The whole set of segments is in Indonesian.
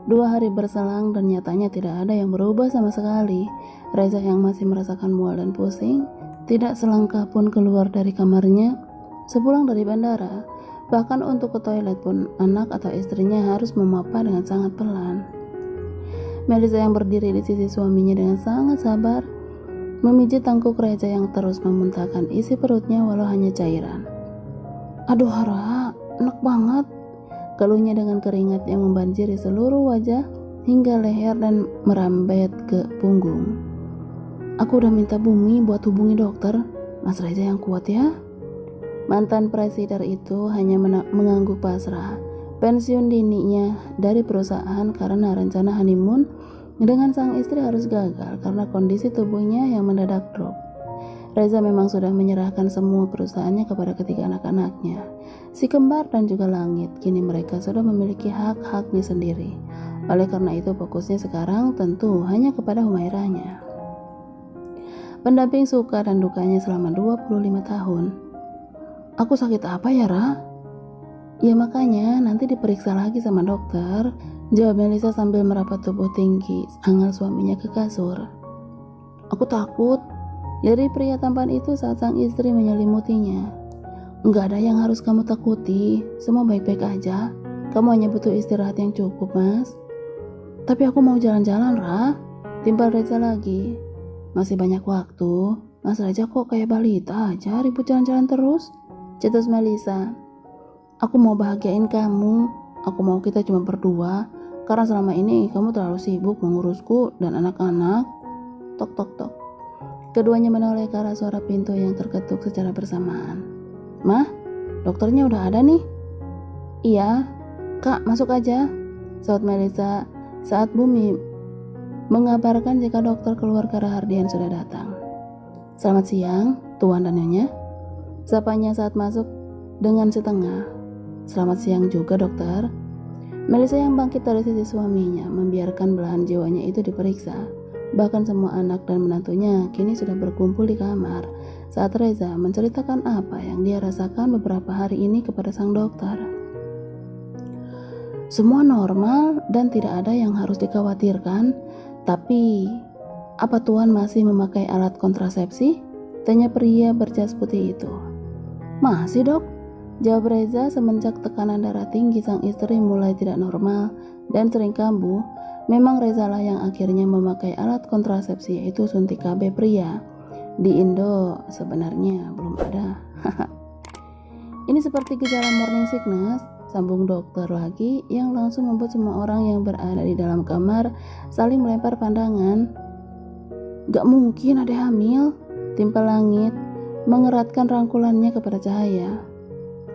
2 hari berselang dan nyatanya tidak ada yang berubah sama sekali. Reza yang masih merasakan mual dan pusing, tidak selangkah pun keluar dari kamarnya sepulang dari bandara. Bahkan untuk ke toilet pun anak atau istrinya harus memapa dengan sangat pelan. Melisa yang berdiri di sisi suaminya dengan sangat sabar, memijit tangkuk Reza yang terus memuntahkan isi perutnya walau hanya cairan. "Aduh Hara, enak banget," keluhnya dengan keringat yang membanjiri seluruh wajah hingga leher dan merambet ke punggung. "Aku udah minta Bumi buat hubungi dokter. Mas Reza yang kuat ya." Mantan presiden itu hanya mengangguk pasrah. Pensiun dininya dari perusahaan karena rencana honeymoon dengan sang istri harus gagal karena kondisi tubuhnya yang mendadak drop. Reza memang sudah menyerahkan semua perusahaannya kepada ketiga anak-anaknya, si kembar dan juga Langit. Kini mereka sudah memiliki hak-haknya sendiri. Oleh karena itu fokusnya sekarang tentu hanya kepada Humairahnya, pendamping suka dan dukanya selama 25 tahun. "Aku sakit apa ya, Ra?" "Ya makanya nanti diperiksa lagi sama dokter," jawab Melisa sambil merapat tubuh tinggi anggal suaminya ke kasur. "Aku takut," lirih pria tampan itu saat sang istri menyelimutinya. "Enggak ada yang harus kamu takuti, semua baik-baik aja. Kamu hanya butuh istirahat yang cukup, Mas." "Tapi aku mau jalan-jalan, Ra," timpal Reza lagi. "Masih banyak waktu. Mas Reza kok kayak balita aja ribut jalan-jalan terus," cetus Melisa. "Aku mau bahagiain kamu. Aku mau kita cuma berdua. Karena selama ini kamu terlalu sibuk mengurusku dan anak-anak." Tok tok tok. Keduanya menoleh ke arah suara pintu yang terketuk secara bersamaan. "Mah, dokternya udah ada nih." "Iya, Kak, masuk aja," saut Melisa saat Bumi mengabarkan jika dokter keluarga Rahardian sudah datang. "Selamat siang, Tuan dan Nyonya," sapanya saat masuk dengan setengah. "Selamat siang juga, dokter." Melisa yang bangkit dari sisi suaminya membiarkan belahan jiwanya itu diperiksa. Bahkan semua anak dan menantunya kini sudah berkumpul di kamar saat Reza menceritakan apa yang dia rasakan beberapa hari ini kepada sang dokter. "Semua normal dan tidak ada yang harus dikhawatirkan. Tapi, apa Tuan masih memakai alat kontrasepsi?" tanya pria berjas putih itu. "Masih, Dok," jawab Reza semenjak tekanan darah tinggi sang istri mulai tidak normal dan sering kambuh. Memang Reza lah yang akhirnya memakai alat kontrasepsi, yaitu suntik KB pria. Di Indo sebenarnya belum ada. "Ini seperti gejala morning sickness," sambung dokter lagi yang langsung membuat semua orang yang berada di dalam kamar saling melempar pandangan. "Gak mungkin ada hamil," timpal Langit mengeratkan rangkulannya kepada Cahaya.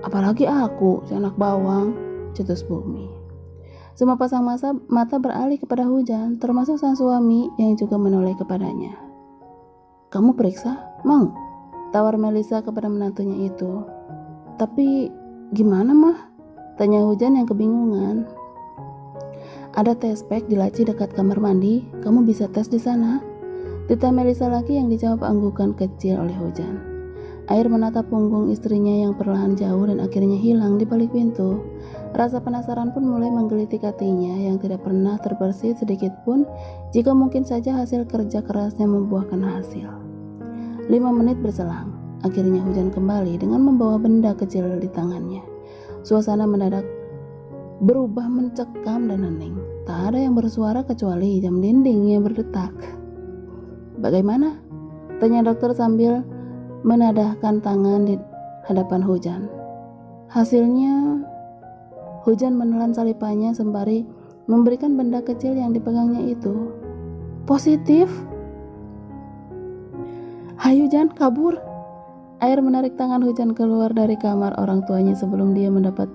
"Apalagi aku, si anak bawang," cetus Bumi. Semua pasang mata beralih kepada Hujan, termasuk sang suami yang juga menoleh kepadanya. "Kamu periksa, mau?" tawar Melisa kepada menantunya itu. "Tapi gimana, Mah?" tanya Hujan yang kebingungan. "Ada tes pack di laci dekat kamar mandi, kamu bisa tes di sana," tita Melisa lagi yang dijawab anggukan kecil oleh Hujan. Air menatap punggung istrinya yang perlahan jauh dan akhirnya hilang di balik pintu. Rasa penasaran pun mulai menggelitik hatinya yang tidak pernah terbersih sedikit pun jika mungkin saja hasil kerja kerasnya membuahkan hasil. 5 menit berselang, akhirnya Hujan kembali dengan membawa benda kecil di tangannya. Suasana mendadak berubah mencekam dan hening. Tak ada yang bersuara kecuali jam dinding yang berdetak. "Bagaimana?" tanya dokter sambil menadahkan tangan di hadapan Hujan. Hasilnya, Hujan menelan salipannya sembari memberikan benda kecil yang dipegangnya itu. "Positif." "Hayu Jan, kabur." Air menarik tangan Hujan keluar dari kamar orang tuanya sebelum dia mendapat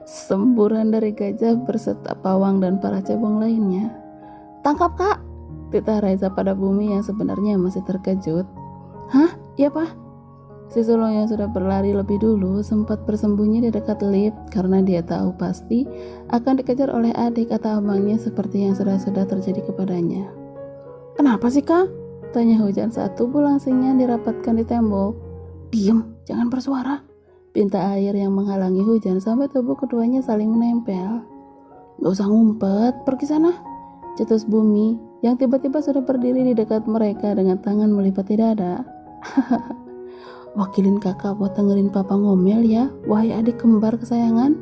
semburan dari gajah berserta pawang dan para cebong lainnya. "Tangkap, Kak!" titah Reza pada Bumi yang sebenarnya masih terkejut. "Hah? Iya, Pak?" Si sulung yang sudah berlari lebih dulu sempat bersembunyi di dekat lift karena dia tahu pasti akan dikejar oleh adik atau abangnya seperti yang sudah terjadi kepadanya. "Kenapa sih, Kak?" tanya Hujan saat tubuh langsingnya dirapatkan di tembok. "Diem, jangan bersuara," pinta air yang menghalangi Hujan sampai tubuh keduanya saling menempel. Gak usah ngumpet, pergi sana, cetus Bumi yang tiba-tiba sudah berdiri di dekat mereka dengan tangan melipati dada. Wakilin kakak buat dengerin papa ngomel ya, wahai adik kembar kesayangan,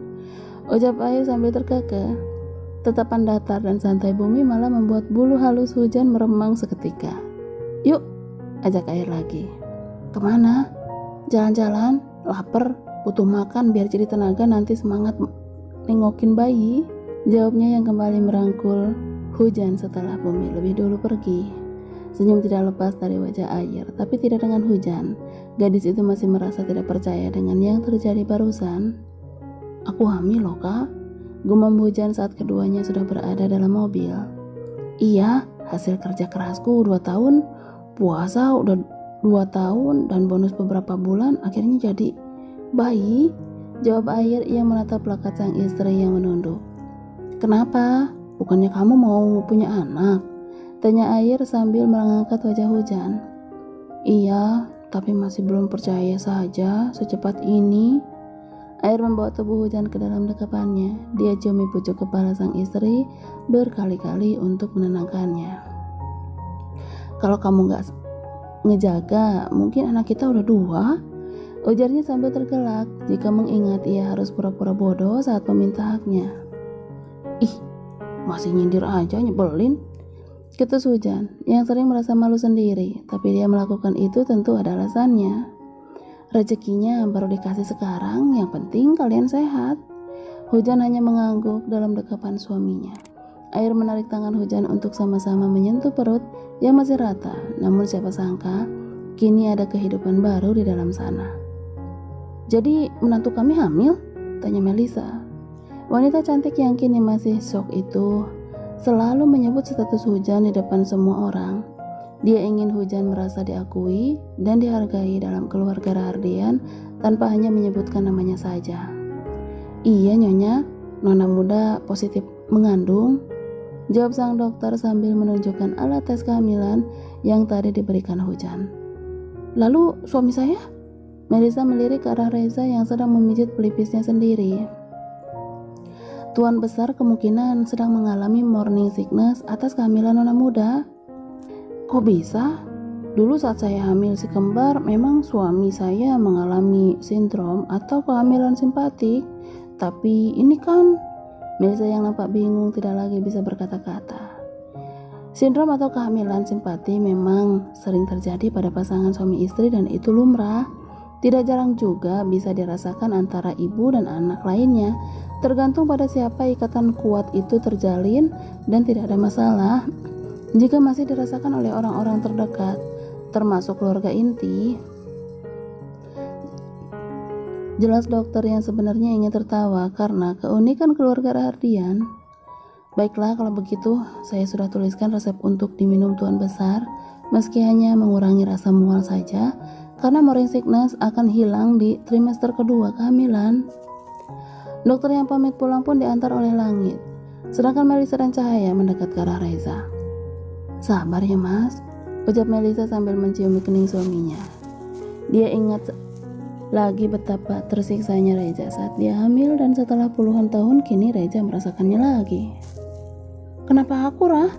ucap Air sambil terkekeh. Tatapan datar dan santai Bumi malah membuat bulu halus hujan meremang seketika. Yuk, ajak Air lagi. Kemana? Jalan-jalan, lapar, butuh makan biar jadi tenaga nanti semangat nengokin bayi, jawabnya yang kembali merangkul hujan setelah Bumi lebih dulu pergi. Senyum tidak lepas dari wajah Air, tapi tidak dengan hujan. Gadis itu masih merasa tidak percaya dengan yang terjadi barusan. Aku hamil loh kak, gumam hujan saat keduanya sudah berada dalam mobil. Iya, hasil kerja kerasku 2 tahun, puasa udah 2 tahun, dan bonus beberapa bulan akhirnya jadi bayi, jawab Air yang menatap plakat sang istri yang menunduk. Kenapa? Bukannya kamu mau punya anak? Tanya Air sambil mengangkat wajah hujan. Iya, tapi masih belum percaya saja secepat ini. Air membawa tubuh hujan ke dalam dekapannya. Dia ciumi pucuk kepala sang istri berkali-kali untuk menenangkannya. Kalau kamu gak ngejaga, mungkin anak kita udah 2, ujarnya sambil tergelak jika mengingat ia harus pura-pura bodoh saat meminta haknya. Ih, masih nyindir aja, nyebelin, ketus hujan yang sering merasa malu sendiri, tapi dia melakukan itu tentu ada alasannya. Rezekinya baru dikasih sekarang, yang penting kalian sehat. Hujan hanya mengangguk dalam dekapan suaminya. Air menarik tangan hujan untuk sama-sama menyentuh perut yang masih rata, namun siapa sangka kini ada kehidupan baru di dalam sana. Jadi menantu kami hamil? Tanya Melisa. Wanita cantik yang kini masih shock itu selalu menyebut status hujan di depan semua orang. Dia ingin hujan merasa diakui dan dihargai dalam keluarga Rahardian tanpa hanya menyebutkan namanya saja. Iya nyonya, nona muda positif mengandung, jawab sang dokter sambil menunjukkan alat tes kehamilan yang tadi diberikan hujan. Lalu suami saya? Melisa melirik ke arah Reza yang sedang memijit pelipisnya sendiri. Tuan besar kemungkinan sedang mengalami morning sickness atas kehamilan nona muda. Kok bisa? Dulu saat saya hamil si kembar, memang suami saya mengalami sindrom atau kehamilan simpatik. Tapi ini kan, Melisa yang nampak bingung tidak lagi bisa berkata-kata. Sindrom atau kehamilan simpati memang sering terjadi pada pasangan suami istri dan itu lumrah. Tidak jarang juga bisa dirasakan antara ibu dan anak lainnya, tergantung pada siapa ikatan kuat itu terjalin, dan tidak ada masalah jika masih dirasakan oleh orang-orang terdekat, termasuk keluarga inti. Jelas dokter yang sebenarnya ingin tertawa karena keunikan keluarga Rahardian. Baiklah kalau begitu, saya sudah tuliskan resep untuk diminum Tuan Besar, meski hanya mengurangi rasa mual saja, karena morning sickness akan hilang di trimester kedua kehamilan. Dokter yang pamit pulang pun diantar oleh Langit, sedangkan Melisa dan Cahaya mendekat ke arah Reza. Sabar ya mas, ucap Melisa sambil menciumi kening suaminya. Dia ingat lagi betapa tersiksanya Reza saat dia hamil, dan setelah puluhan tahun kini Reza merasakannya lagi. Kenapa aku Rah?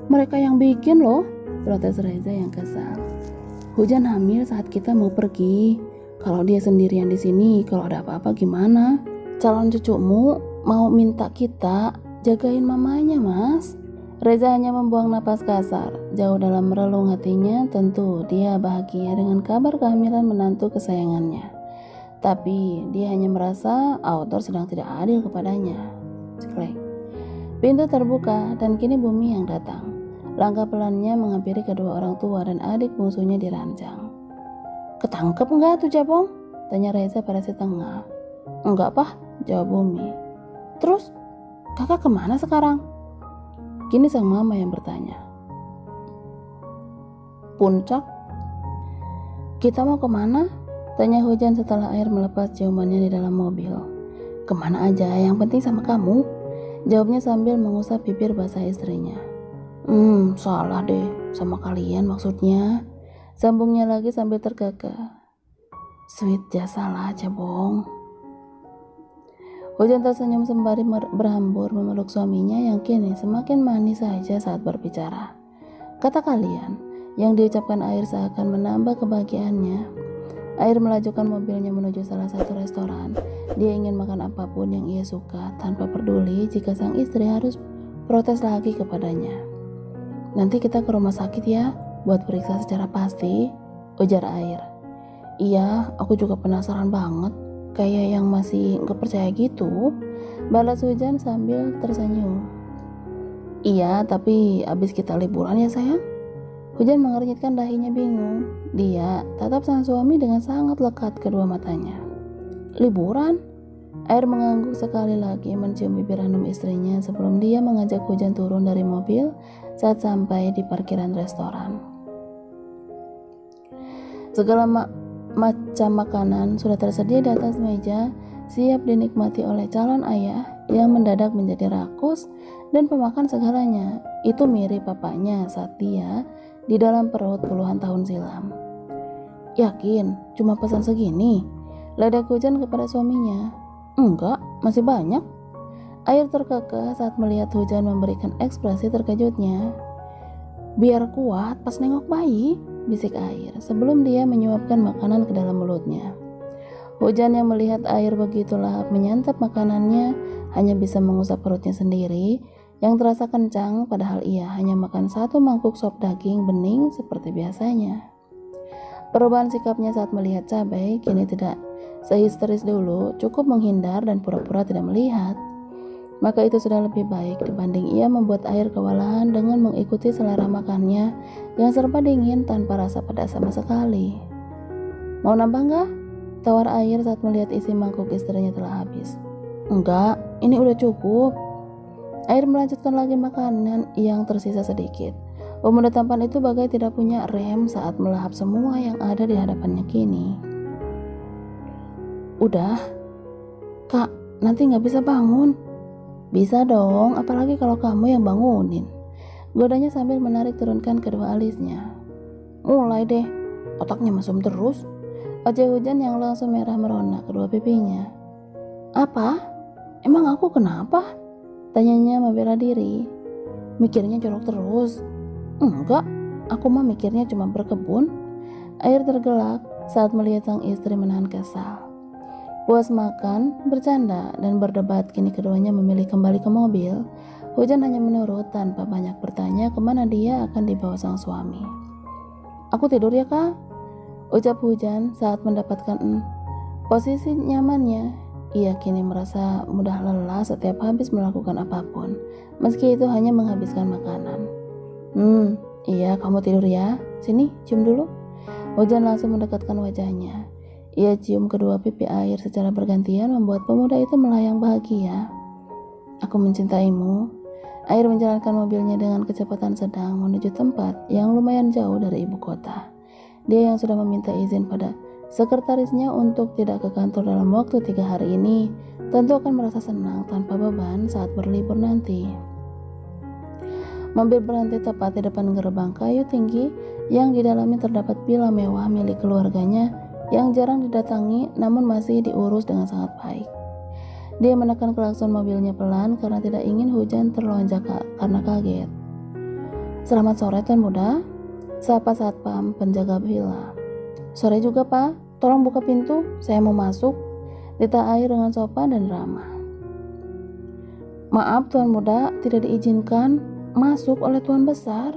Mereka yang bikin loh, protes Reza yang kesal. Hujan hamil saat kita mau pergi. Kalau dia sendirian di sini, kalau ada apa-apa gimana? Calon cucumu mau minta kita jagain mamanya, Mas. Reza hanya membuang napas kasar. Jauh dalam relung hatinya, tentu dia bahagia dengan kabar kehamilan menantu kesayangannya. Tapi dia hanya merasa autor sedang tidak adil kepadanya. Ceklek. Pintu terbuka dan kini Bumi yang datang. Langkah pelannya menghampiri kedua orang tua dan adik bungsunya di ranjang. Ketangkep enggak tuh Japong? Tanya Reza pada si tengah. Enggak Pak, jawab Bumi. Terus kakak kemana sekarang? Kini sang mama yang bertanya. Puncak? Kita mau kemana? Tanya Hujan setelah Air melepas ciumannya di dalam mobil. Kemana aja, yang penting sama kamu, jawabnya sambil mengusap bibir basah istrinya. Salah deh, sama kalian maksudnya, sambungnya lagi sambil terkekeh. Sweet, salah aja Bong. Hujan tersenyum sembari berhambur memeluk suaminya yang kini semakin manis saja saat berbicara. Kata kalian yang diucapkan Air seakan menambah kebahagiaannya. Air melajukan mobilnya menuju salah satu restoran. Dia ingin makan apapun yang ia suka tanpa peduli jika sang istri harus protes lagi kepadanya. Nanti kita ke rumah sakit ya, buat periksa secara pasti, ujar Air. Iya, aku juga penasaran banget, kayak yang masih gak percaya gitu, balas Hujan sambil tersenyum. Iya, tapi abis kita liburan ya sayang. Hujan mengernyitkan dahinya bingung. Dia tatap sang suami dengan sangat lekat kedua matanya. Liburan? Air mengangguk sekali lagi mencium bibir hanum istrinya sebelum dia mengajak Hujan turun dari mobil saat sampai di parkiran restoran. Segala macam makanan sudah tersedia di atas meja, siap dinikmati oleh calon ayah yang mendadak menjadi rakus dan pemakan segalanya. Itu mirip bapaknya saat dia di dalam perut puluhan tahun silam. Yakin cuma pesan segini? Ledak Hujan kepada suaminya. Enggak, masih banyak. Air terkekeh saat melihat Hujan memberikan ekspresi terkejutnya. Biar kuat pas nengok bayi, bisik Air sebelum dia menyuapkan makanan ke dalam mulutnya. Hujan yang melihat Air begitu lahap menyantap makanannya hanya bisa mengusap perutnya sendiri yang terasa kencang, padahal ia hanya makan satu mangkuk sop daging bening seperti biasanya. Perubahan sikapnya saat melihat cabai kini tidak sehisteris dulu, cukup menghindar dan pura-pura tidak melihat. Maka itu sudah lebih baik dibanding ia membuat Air kewalahan dengan mengikuti selera makannya yang serba dingin tanpa rasa pedas sama sekali. Mau nambah nggak? Tawar Air saat melihat isi mangkuk istrinya telah habis. Enggak, ini udah cukup. Air melanjutkan lagi makanan yang tersisa sedikit. Pemuda tampan itu bagai tidak punya rem saat melahap semua yang ada di hadapannya kini. Udah, Kak, nanti gak bisa bangun. Bisa dong, apalagi kalau kamu yang bangunin. Godanya sambil menarik turunkan kedua alisnya. Mulai deh, otaknya mesum terus. Ojek Hujan yang langsung merah merona kedua pipinya. Apa? Emang aku kenapa? Tanyanya membela diri. Mikirnya jorok terus. Enggak, aku mah mikirnya cuma berkebun. Air tergelak saat melihat sang istri menahan kesal. Puas makan, bercanda, dan berdebat, kini keduanya memilih kembali ke mobil. Hujan hanya menurut tanpa banyak bertanya kemana dia akan dibawa sang suami. Aku tidur ya kak, ucap Hujan saat mendapatkan posisi nyamannya. Ia kini merasa mudah lelah setiap habis melakukan apapun, meski itu hanya menghabiskan makanan. Iya kamu tidur ya, sini cium dulu. Hujan langsung mendekatkan wajahnya. Ia cium kedua pipi Air secara bergantian membuat pemuda itu melayang bahagia. Aku mencintaimu. Air menjalankan mobilnya dengan kecepatan sedang menuju tempat yang lumayan jauh dari ibu kota. Dia yang sudah meminta izin pada sekretarisnya untuk tidak ke kantor dalam waktu 3 hari ini tentu akan merasa senang tanpa beban saat berlibur nanti. Mobil berhenti tepat di depan gerbang kayu tinggi yang di dalamnya terdapat villa mewah milik keluarganya yang jarang didatangi namun masih diurus dengan sangat baik. Dia menekan klakson mobilnya pelan karena tidak ingin Hujan terlonjak karena kaget. Selamat sore Tuan Muda, sapa satpam penjaga villa. Sore juga Pak, tolong buka pintu, saya mau masuk. Dita Air dengan sopan dan ramah. Maaf Tuan Muda, tidak diizinkan masuk oleh Tuan Besar.